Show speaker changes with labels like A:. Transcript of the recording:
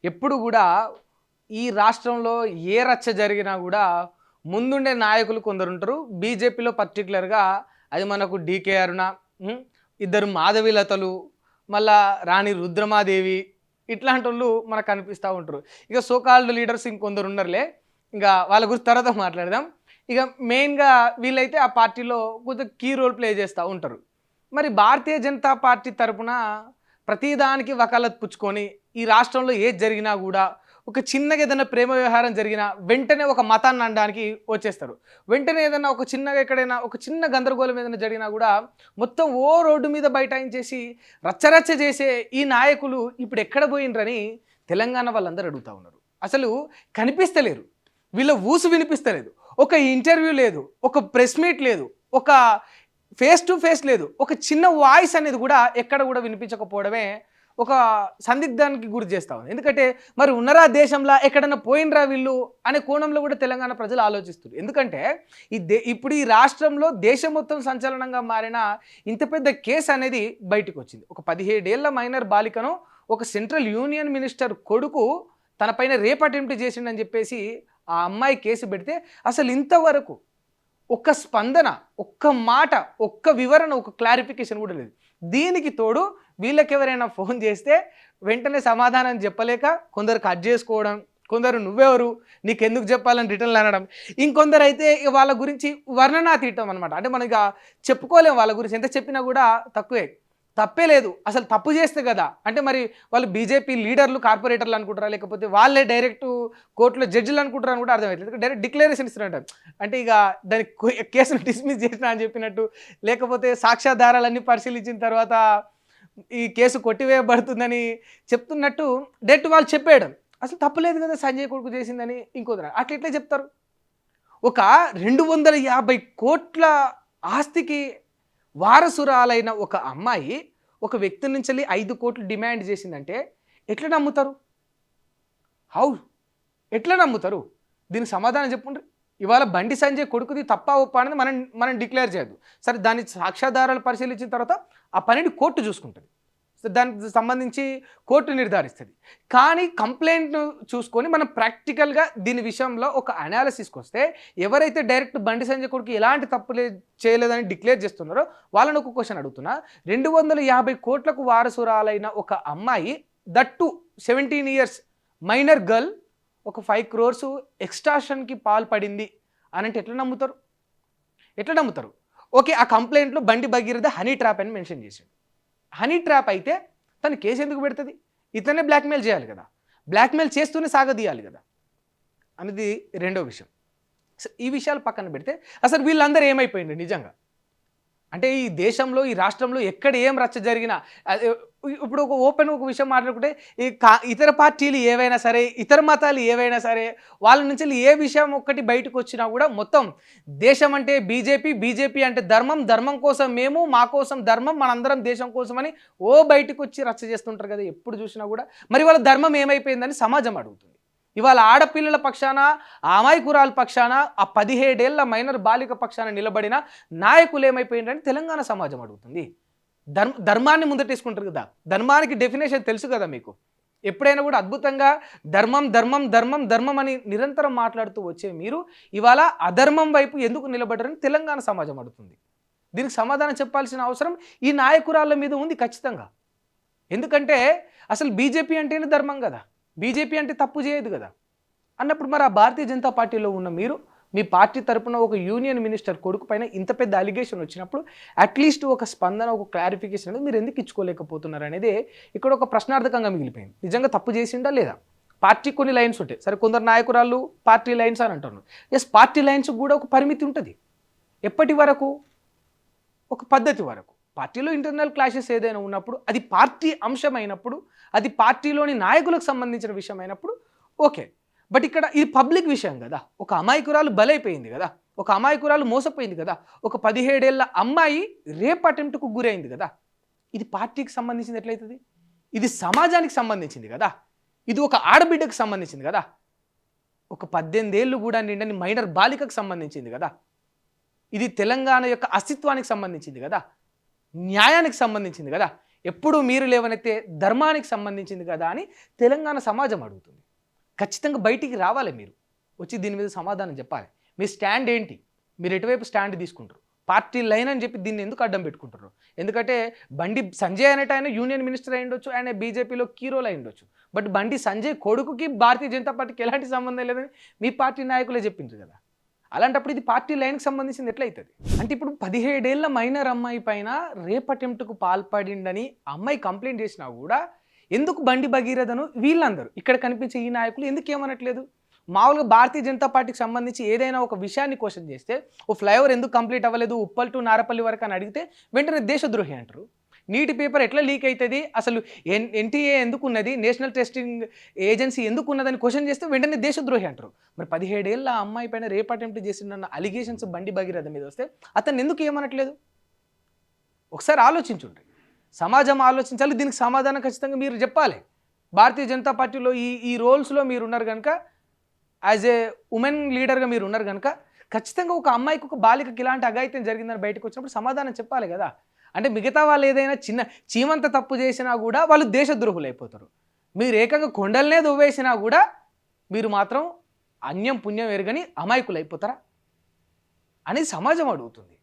A: ఎప్పుడు కూడా ఈ రాష్ట్రంలో ఏ రచ్చ జరిగినా కూడా ముందుండే నాయకులు కొందరుంటారు. బీజేపీలో పర్టిక్యులర్‌గా అది మనకు డీకే అరుణ, హ్మ్. ఇద్దరు మాధవీలతలు, మళ్ళా రాణి రుద్రమాదేవి ఇట్లాంటోళ్ళు మనకు కనిపిస్తా ఉంటారు. ఇక సో కాల్డ్ లీడర్స్ ఇంకొందరున్నారులే. ఇంక వాళ్ళ గురించి తర్వాత మాట్లాడదాం. ఇక మెయిన్‌గా వీళ్ళైతే ఆ పార్టీలో కొంచెం కీ రోల్ ప్లే చేస్తా ఉంటారు. మరి భారతీయ జనతా పార్టీ తరపున ప్రతిదానికి వకాలత్ పుచ్చుకొని ఈ రాష్ట్రంలో ఏది జరిగినా కూడా ఒక చిన్నగా ఏదైనా ప్రేమ వ్యవహారం జరిగినా వెంటనే ఒక మతాన్ని అనడానికి వచ్చేస్తారు. వెంటనే ఏదైనా ఒక చిన్నగా ఎక్కడైనా ఒక చిన్న గందరగోళం ఏదైనా జరిగినా కూడా మొత్తం ఓ రోడ్డు మీద బైఠాయించేసి రచ్చరచ్చ చేసే ఈ నాయకులు ఇప్పుడు ఎక్కడ పోయిండ్రని తెలంగాణ వాళ్ళందరూ అడుగుతా ఉన్నారు. అసలు కనిపిస్తలేరు. వీళ్ళ ఊసు వినిపిస్తలేదు. ఒక ఇంటర్వ్యూ లేదు, ఒక ప్రెస్ మీట్ లేదు, ఒక ఫేస్ టు ఫేస్ లేదు, ఒక చిన్న వాయిస్ అనేది కూడా ఎక్కడ కూడా వినిపించకపోవడమే ఒక సందిగ్ధానికి గురి చేస్తా ఉంది. ఎందుకంటే మరి ఉన్నరా దేశంలో ఎక్కడన్నా పోయినరా వీళ్ళు అనే కోణంలో కూడా తెలంగాణ ప్రజలు ఆలోచిస్తారు. ఎందుకంటే ఇప్పుడు ఈ రాష్ట్రంలో దేశం మొత్తం సంచలనంగా మారిన ఇంత పెద్ద కేసు అనేది బయటకు వచ్చింది. ఒక 17 ఏళ్ల మైనర్ బాలికను ఒక సెంట్రల్ యూనియన్ మినిస్టర్ కొడుకు తన పైన రేప్ అటెంప్ట్ చేసిండని చెప్పేసి ఆ అమ్మాయి కేసు పెడితే అసలు ఇంతవరకు ఒక్క స్పందన, ఒక్క మాట, ఒక్క వివరణ, ఒక క్లారిఫికేషన్ కూడా లేదు. దీనికి తోడు వీళ్ళకెవరైనా ఫోన్ చేస్తే వెంటనే సమాధానం చెప్పలేక కొందరు కట్ చేసుకోవడం, కొందరు నువ్వెవరు నీకెందుకు చెప్పాలని రిటర్న్లు అనడం, ఇంకొందరు అయితే వాళ్ళ గురించి వర్ణనాతీతం అనమాట. అంటే మనం ఇక చెప్పుకోలేం వాళ్ళ గురించి, ఎంత చెప్పినా కూడా తక్కువే. తప్పే లేదు, అసలు తప్పు చేస్తే కదా. అంటే మరి వాళ్ళు బీజేపీ లీడర్లు కార్పొరేటర్లు అనుకుంటారా, లేకపోతే వాళ్ళే డైరెక్ట్ కోర్టులో జడ్జిలు అనుకుంటారా అని కూడా అర్థమవుతుంది. డైరెక్ట్ డిక్లరేషన్ ఇస్తున్నట్టు, అంటే ఇక దాని కేసును డిస్మిస్ చేసిన అని చెప్పినట్టు, లేకపోతే సాక్ష్యాధారాలన్నీ పరిశీలించిన తర్వాత ఈ కేసు కొట్టివేయబడుతుందని చెప్తున్నట్టు డైరెక్ట్ వాళ్ళు చెప్పేయడం. అసలు తప్పలేదు కదా సంజయ్ కొడుకు చేసిందని ఇంకోదర అట్లా ఎట్లా చెప్తారు? ఒక 250 కోట్ల ఆస్తికి వారసురాలైన ఒక అమ్మాయి ఒక వ్యక్తి నుంచి 5 కోట్లు డిమాండ్ చేసిందంటే ఎట్లా నమ్ముతారు? హౌ? ఎట్లా నమ్ముతారు? దీనికి సమాధానం చెప్పుండ్రి. ఇవాళ బండి సంజయ్ కొడుకుది తప్పా ఒప్పా అనేది మనం డిక్లేర్ చేయద్దు. సరే, దాని సాక్ష్యాధారాలు పరిశీలించిన తర్వాత ఆ పనిని కోర్టు చూసుకుంటుంది. సో దానికి సంబంధించి కోర్టు నిర్ధారిస్తుంది. కానీ కంప్లైంట్ను చూసుకొని మనం ప్రాక్టికల్గా దీని విషయంలో ఒక అనాలిసిస్కి వస్తే ఎవరైతే డైరెక్ట్ బండి సంజయ్ కొడుకు ఎలాంటి తప్పు చేయలేదని డిక్లేర్ చేస్తున్నారో వాళ్ళని ఒక క్వశ్చన్ అడుగుతున్నా. 250 కోట్లకు వారసురాలైన ఒక అమ్మాయి, దట్టు 17 ఇయర్స్ మైనర్ గర్ల్, ఒక 5 crores ఎక్స్టార్షన్కి పాల్పడింది అని అంటే ఎట్లా నమ్ముతారు? ఎట్లా నమ్ముతారు? ఓకే, ఆ కంప్లైంట్లో బండి భగీరథ హనీ ట్రాప్ అని మెన్షన్ చేశాడు. హనీ ట్రాప్ అయితే తను కేసు ఎందుకు పెడుతుంది? ఇతనే బ్లాక్మెయిల్ చేయాలి కదా, బ్లాక్మెయిల్ చేస్తూనే సాగదీయాలి కదా అనేది రెండో విషయం. ఈ విషయాలు పక్కన పెడితే అసలు వీళ్ళందరూ ఏమైపోయింది నిజంగా? అంటే ఈ దేశంలో, ఈ రాష్ట్రంలో ఎక్కడ ఏం రచ్చ జరిగినా, ఇప్పుడు ఒక విషయం మాట్లాడుకుంటే ఈ ఇతర పార్టీలు ఏవైనా సరే, ఇతర మతాలు ఏవైనా సరే, వాళ్ళ నుంచి ఏ విషయం ఒక్కటి బయటకు వచ్చినా కూడా మొత్తం దేశం అంటే బీజేపీ, బీజేపీ అంటే ధర్మం, ధర్మం కోసం మేము, మా కోసం ధర్మం, మనందరం దేశం కోసం అని బయటకు వచ్చి రచ్చ చేస్తుంటారు కదా ఎప్పుడు చూసినా కూడా. మరి వాళ్ళ ధర్మం ఏమైపోయిందని సమాజం అడుగుతుంది. ఇవాళ ఆడపిల్లల పక్షాన, అమాయకురాల పక్షాన, ఆ 17 ఏళ్ల మైనర్ బాలిక పక్షాన నిలబడిన నాయకులు ఏమైపోయిందని తెలంగాణ సమాజం అడుగుతుంది. ధర్మాన్ని ముందటేసుకుంటారు కదా. ధర్మానికి డెఫినేషన్ తెలుసు కదా మీకు. ఎప్పుడైనా కూడా అద్భుతంగా ధర్మం ధర్మం ధర్మం ధర్మం అని నిరంతరం మాట్లాడుతూ వచ్చే మీరు ఇవాళ అధర్మం వైపు ఎందుకు నిలబడ్డారని తెలంగాణ సమాజం అడుగుతుంది. దీనికి సమాధానం చెప్పాల్సిన అవసరం ఈ నాయకురాళ్ళ మీద ఉంది ఖచ్చితంగా. ఎందుకంటే అసలు బీజేపీ అంటేనే ధర్మం కదా, బీజేపీ అంటే తప్పు చేయదు కదా అన్నప్పుడు మరి ఆ భారతీయ జనతా పార్టీలో ఉన్న మీరు, మీ పార్టీ తరపున ఒక యూనియన్ మినిస్టర్ కొడుకు పైన ఇంత పెద్ద అలిగేషన్ వచ్చినప్పుడు అట్లీస్ట్ ఒక స్పందన, ఒక క్లారిఫికేషన్ అనేది మీరు ఎందుకు ఇచ్చుకోలేకపోతున్నారు అనేది ఇక్కడ ఒక ప్రశ్నార్థకంగా మిగిలిపోయింది. నిజంగా తప్పు చేసిండా లేదా? పార్టీ కొన్ని లైన్స్ ఉంటాయి. సరే, కొందరు నాయకురాళ్ళు పార్టీ లైన్స్ అని అంటున్నారు. ఎస్, పార్టీ లైన్స్ కూడా ఒక పరిమితి ఉంటుంది. ఎప్పటి వరకు? ఒక పద్ధతి వరకు. పార్టీలో ఇంటర్నల్ క్లాషెస్ ఏదైనా ఉన్నప్పుడు, అది పార్టీ అంశం అయినప్పుడు, అది పార్టీలోని నాయకులకు సంబంధించిన విషయం అయినప్పుడు ఓకే. బట్ ఇక్కడ ఇది పబ్లిక్ విషయం కదా. ఒక అమాయకురాలు బలైపోయింది కదా, ఒక అమాయకురాలు మోసపోయింది కదా, ఒక 17 ఏళ్ల అమ్మాయి రేప్ అటెంప్ట్కు గురైంది కదా. ఇది పార్టీకి సంబంధించింది ఎట్లయితుంది? ఇది సమాజానికి సంబంధించింది కదా, ఇది ఒక ఆడబిడ్డకు సంబంధించింది కదా, ఒక 18 ఏళ్ళు కూడా నిండని మైనర్ బాలికకు సంబంధించింది కదా, ఇది తెలంగాణ యొక్క అస్తిత్వానికి సంబంధించింది కదా, న్యాయానికి సంబంధించింది కదా. ఎప్పుడు మీరు లేవనైతే ధర్మానికి సంబంధించింది కదా అని తెలంగాణ సమాజం అడుగుతుంది. ఖచ్చితంగా బయటికి రావాలి, మీరు వచ్చి దీని మీద సమాధానం చెప్పాలి. మీ స్టాండ్ ఏంటి, మీరు ఎటువైపు స్టాండ్ తీసుకుంటారు, పార్టీ లైన్ అని చెప్పి దీన్ని ఎందుకు అడ్డం పెట్టుకుంటారు? ఎందుకంటే బండి సంజయ్ అనేట ఆయన యూనియన్ మినిస్టర్ అయి ఉండొచ్చు, ఆయన బీజేపీలో కీ రోల్ అయి ఉండొచ్చు. బట్ బండి సంజయ్ కొడుకుకి భారతీయ జనతా పార్టీకి ఎలాంటి సంబంధం లేదని మీ పార్టీ నాయకులే చెప్పిండ్రు కదా. అలాంటప్పుడు ఇది పార్టీ లైన్కి సంబంధించింది ఎట్లయితుంది? అంటే ఇప్పుడు 17 ఏళ్ల మైనర్ అమ్మాయి పైన రేప్ అటెంప్ట్కు పాల్పడిండని అమ్మాయి కంప్లైంట్ చేసినా కూడా ఎందుకు బండి భగీరథను వీళ్ళందరూ ఇక్కడ కనిపించే ఈ నాయకులు ఎందుకు ఏమనట్లేదు? మామూలుగా భారతీయ జనతా పార్టీకి సంబంధించి ఏదైనా ఒక విషయాన్ని క్వశ్చన్ చేస్తే, ఓ ఫ్లైఓవర్ ఎందుకు కంప్లీట్ అవ్వలేదు ఉప్పల్ టు నారపల్లి వరకు అని అడిగితే వెంటనే దేశద్రోహి అంటారు. నీటి పేపర్ ఎట్లా లీక్ అవుతుంది, అసలు ఎన్టీఏ ఎందుకు ఉన్నది, నేషనల్ టెస్టింగ్ ఏజెన్సీ ఎందుకు ఉన్నదని క్వశ్చన్ చేస్తే వెంటనే దేశద్రోహి అంటారు. మరి 17 ఏళ్ళ అమ్మాయి పైన రేప్ అటెంప్ట్ చేసిన అలిగేషన్స్ బండి భగీరథ మీద వస్తే అతను ఎందుకు ఏమనట్లేదు? ఒకసారి ఆలోచించుండ్రి, సమాజం ఆలోచించాలి, దీనికి సమాధానం ఖచ్చితంగా మీరు చెప్పాలి. భారతీయ జనతా పార్టీలో ఈ రోల్స్లో మీరు ఉన్నారు కనుక, యాజ్ ఏ ఉమెన్ లీడర్గా మీరు ఉన్నారు కనుక ఖచ్చితంగా ఒక అమ్మాయికి, ఒక బాలికకి ఇలాంటి అఘాయిత్యం జరిగిందని బయటకు వచ్చినప్పుడు సమాధానం చెప్పాలి కదా. అంటే మిగతా వాళ్ళు ఏదైనా చిన్న చీమంత తప్పు చేసినా కూడా వాళ్ళు దేశద్రోహులు అయిపోతారు. మీరు ఏకంగా కొండలనే దువ్వేసినా కూడా మీరు మాత్రం అన్యం పుణ్యం ఎరగని అమాయకులు అయిపోతారా అనేది సమాజం అడుగుతుంది.